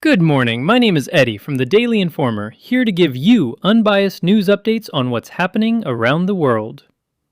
Good morning, my name is Eddie from the Daily Informer, here to give you unbiased news updates on what's happening around the world.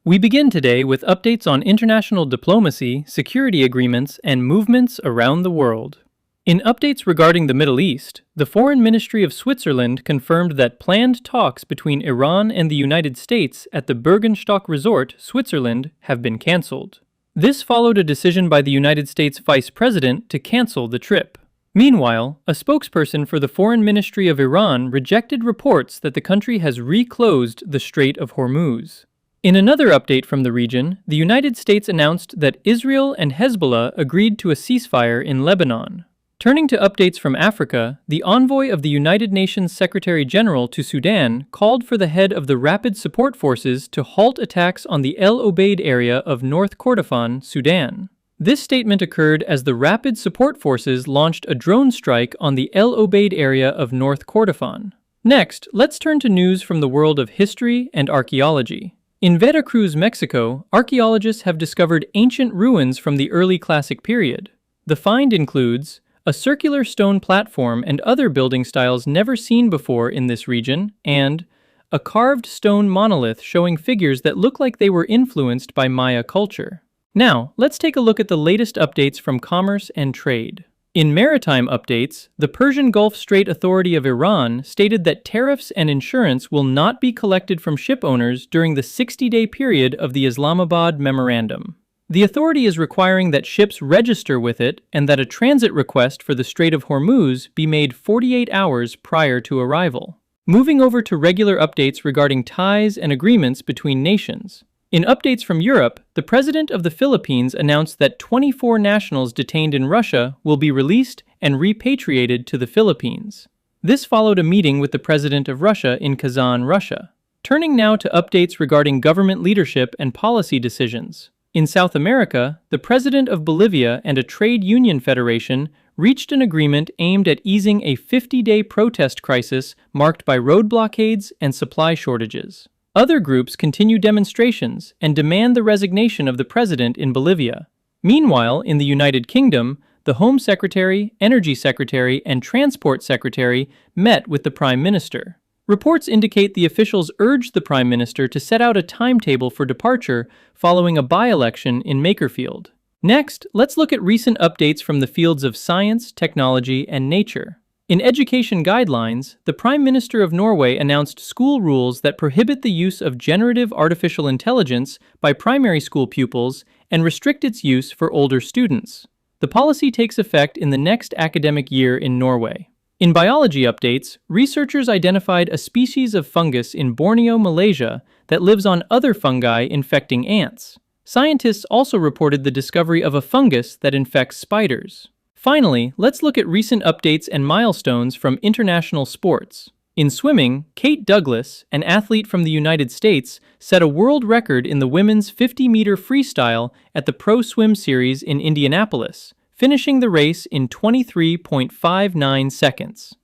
We begin today with updates on international diplomacy, security agreements, and movements around the world. In updates regarding the Middle East, the Foreign Ministry of Switzerland confirmed that planned talks between Iran and the United States at the Bergenstock Resort, Switzerland, have been cancelled. This followed a decision by the United States Vice President to cancel the trip. Meanwhile, a spokesperson for the Foreign Ministry of Iran rejected reports that the country has reclosed the Strait of Hormuz. In another update from the region, the United States announced that Israel and Hezbollah agreed to a ceasefire in Lebanon. Turning to updates from Africa, the envoy of the United Nations Secretary-General to Sudan called for the head of the Rapid Support Forces to halt attacks on the El Obeid area of North Kordofan, Sudan. This statement occurred as the Rapid Support Forces launched a drone strike on the El Obeid area of North Kordofan. Next, let's turn to news from the world of history and archaeology. In Veracruz, Mexico, archaeologists have discovered ancient ruins from the early Classic period. The find includes a circular stone platform and other building styles never seen before in this region, and a carved stone monolith showing figures that look like they were influenced by Maya culture. Now, let's take a look at the latest updates from commerce and trade. In maritime updates, the Persian Gulf Strait Authority of Iran stated that tariffs and insurance will not be collected from ship owners during the 60-day period of the Islamabad Memorandum. The authority is requiring that ships register with it and that a transit request for the Strait of Hormuz be made 48 hours prior to arrival. Moving over to regular updates regarding ties and agreements between nations. In updates from Europe, the president of the Philippines announced that 24 nationals detained in Russia will be released and repatriated to the Philippines. This followed a meeting with the president of Russia in Kazan, Russia. Turning now to updates regarding government leadership and policy decisions. In South America, the president of Bolivia and a trade union federation reached an agreement aimed at easing a 50-day protest crisis marked by road blockades and supply shortages. Other groups continue demonstrations and demand the resignation of the president in Bolivia. Meanwhile, in the United Kingdom, the Home Secretary, Energy Secretary, and Transport Secretary met with the Prime Minister. Reports indicate the officials urged the Prime Minister to set out a timetable for departure following a by-election in Makerfield. Next, let's look at recent updates from the fields of science, technology, and nature. In education guidelines, the Prime Minister of Norway announced school rules that prohibit the use of generative artificial intelligence by primary school pupils and restrict its use for older students. The policy takes effect in the next academic year in Norway. In biology updates, researchers identified a species of fungus in Borneo, Malaysia, that lives on other fungi infecting ants. Scientists also reported the discovery of a fungus that infects spiders. Finally, let's look at recent updates and milestones from international sports. In swimming, Kate Douglas, an athlete from the United States, set a world record in the women's 50-meter freestyle at the Pro Swim Series in Indianapolis, finishing the race in 23.59 seconds.